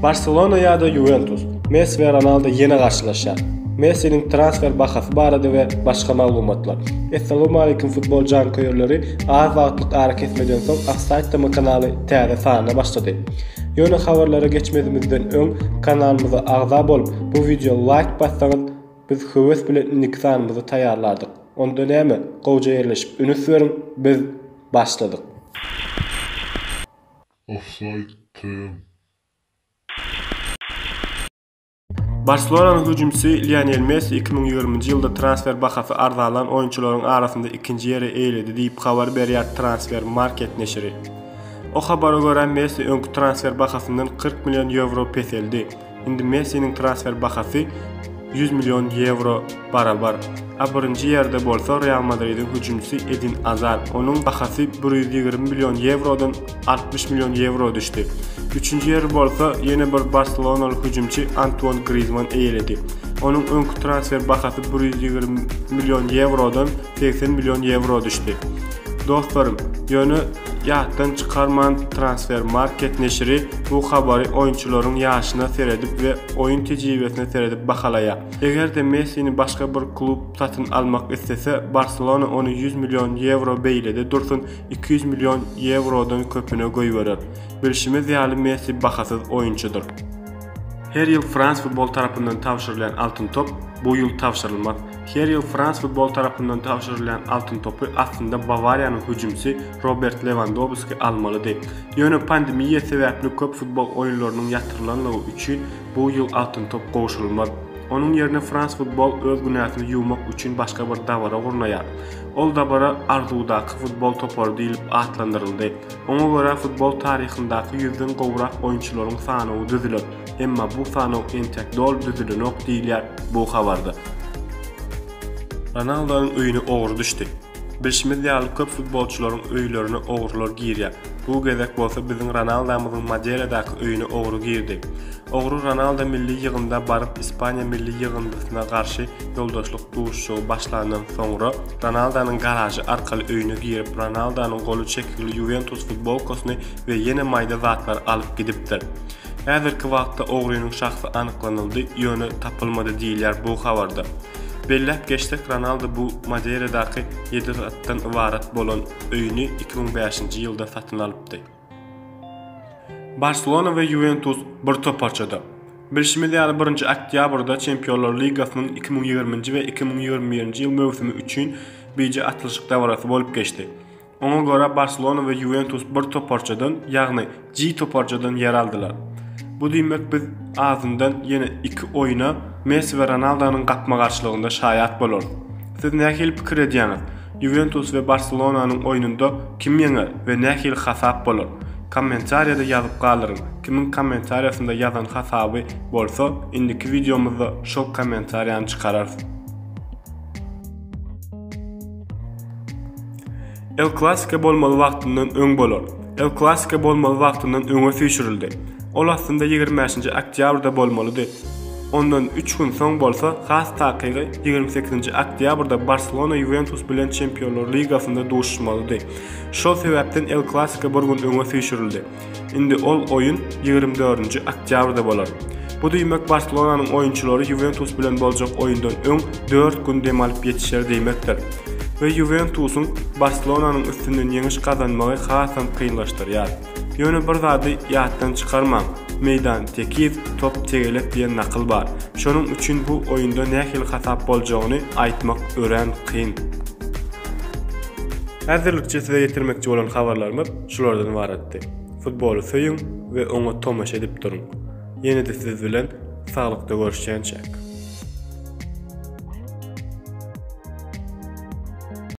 Barcelona ya da Juventus, Messi ve Ronaldo yine karşılaşar. Messi'nin transfer bahası barada ve başka maglumatlar. Assalamu alaikum futbol jankoyörleri. Az vaqtlyk ara kesmeden soň Offside kanaly täze sana başlady. Ýöne habarlara geçmedimizden öň kanalymyza agza bolup bu video like bassaňyz biz höwes bilen niksanymyzy taýýarlardyk. Onda näme? Gowja ýerleşip üni süreň biz başladyk. Offside. Barcelona'nın hücumçusu Lionel Messi 2020-nji ýylda transfer bahasy arzalan oýunçularyň arasynda ikinji ýere eýledi diýip habar berýär Transfer Market neşri. O habara görä Messi öňkü transfer bahasyndan 40 milyon euro peseldi. Indi Messi'nin transfer bahasy 100 milyon euro barabar. Birinji ýerde bolsa Real Madrid'in hüjümçisi Eden Hazard. Onuň bahasy 120 milyon eurodan 60 milyon euro düşdi. Üçüncü ýer bolsa ýene bir Barcelonalı hüjümçi Antoine Griezmann eýledi. Onuň öňkü transfer bahasy 120 milyon eurodan 80 milyon euro düşdi. Dostlarım, ýöne ýatdan çykarman Transfer Market neşri bu habary oýunçularyň ýaşyna seredip we oýun tejribesine seredip bahalaýar. Egerde Messi'ni başga bir klub satyn almak istese, Barcelona onu 100 milyon euro beýlede dursun 200 milyon eurodan köpüne goýberer. Bilşimiz ýaly Messi bahasyz oýunçudur. Her ýyl Frans futbol tarapyndan tawşyrylan altyn top bu ýyl tawşyrylmaz. Her ýyl Frans futbol tarapyndan tawşyrylan altyn topy aslynda Bavariýanyň hüjümçisi Robert Lewandowski almalydy. Ýöne pandemiýa sebäpli köp futbol oýunlarynyň ýatyrylanlygy üçin bu ýyl altyn top goşulmaz. Onuň ýerine Frans futbol öz günäsini ýuwmak üçin başga bir dabara gurnaýar. Ol dabara arzuwdaky futbol topary diýilip atlandyryldy. Oňa görä futbol taryhyndaky 100den gowrak oýunçularyň sanawy düzüler. Emma bu sanaw entekdol düzülenok diýilýär bu habarda. Ronaldo'nun öýüne ogry düşdi. Bilşimiz ýaly köp futbolçularyň öýlerine ogrylar girýär. Bu gezek bolsa biziň Ronaldo'myzyň Madeiradaky öýüne ogry girdi. Ogry Ronaldo milli ýygynda baryp Ispaniýa milli ýygyndysyna garşy ýoldaşlyk duruşy başlandan soňra Ronaldo'nun garajy arkaly öýüne girip Ronaldo'nun golu çekili Juventus futbolkasyny we ýene maýda zatlar alyp gidipdir. Häzirki wagtda ogrynyň şahsy anyklanyldy, ýöne tapylmady diýilýär bu habarda. Belläp geçdik Ronaldo bu Madeiradaky 7 ratdan ibarat bolan öýüni 2005-nji ýylda satyn alypdy. Barcelona ve Juventus bir toparçada. Bilşimiz ýaly 1-nji oktýabrda Çempionlar Ligasynyň 2020-nji we 2021-nji ýyl mövsümi üçin beýje atlyşyk dawarasy bolup geçdi. Oňa görä Barcelona ve Juventus bir toparçadan, ýagny G toparçadan ýer aldylar. Bu diýmek biz azyndan ýene 2 oýuna Messi ve Ronaldo'nun gatma garşylygynda şaýat bolar. Siz nähil pikir edýäňiz? Juventus ve Barcelona'nın oýnunda kim ýeňer we nähil hasap bolar? Kommentariýada ýazyp galyryň. Kimin kommentariýasynda ýazan hasaby bolsa, indiki videomuzda şol kommentariýany çykararsyň. El Clasico bolmaly wagtyndan öň bolar. El Clasico bolmaly wagtyndan öňe süýşürildi. Ol aslynda 25-nji oktýabrda bolmalydy. Ondan 3 gün soň bolsa, has takygy 28-nji oktýabrda Barcelona Juventus bilen Çempionlar Ligasynda duşmalydy. Şol sebäpden El Clasico bir gün öňe süýşürildi. Indi ol oýun 24-nji oktýabrda bolar. Bu diýmek Barcelona'nın oýunçulary Juventus bilen boljak oýundan öň 4 gün dem alyp ýetişer diýmekdir. Ve Juventus'un Barcelona'nın üstünden ýeňiş kazanmagy hasam kynlaşdyrýar. Ýöne bir zady ýatdan çykarmam. Meydan tekiz, top tegelep diýen nakyl bar. Şonuň üçin bu oýunda nähil hasap boljagyny aýtmak ören kyn. Häzirlikçe size ýetirmekçi bolan habarlarymyz şulardan ibaratdy. Futbolu söýüň we oňa tomaşa edip duruň. Ýene-de siz bilen saglykda görüşýänçek.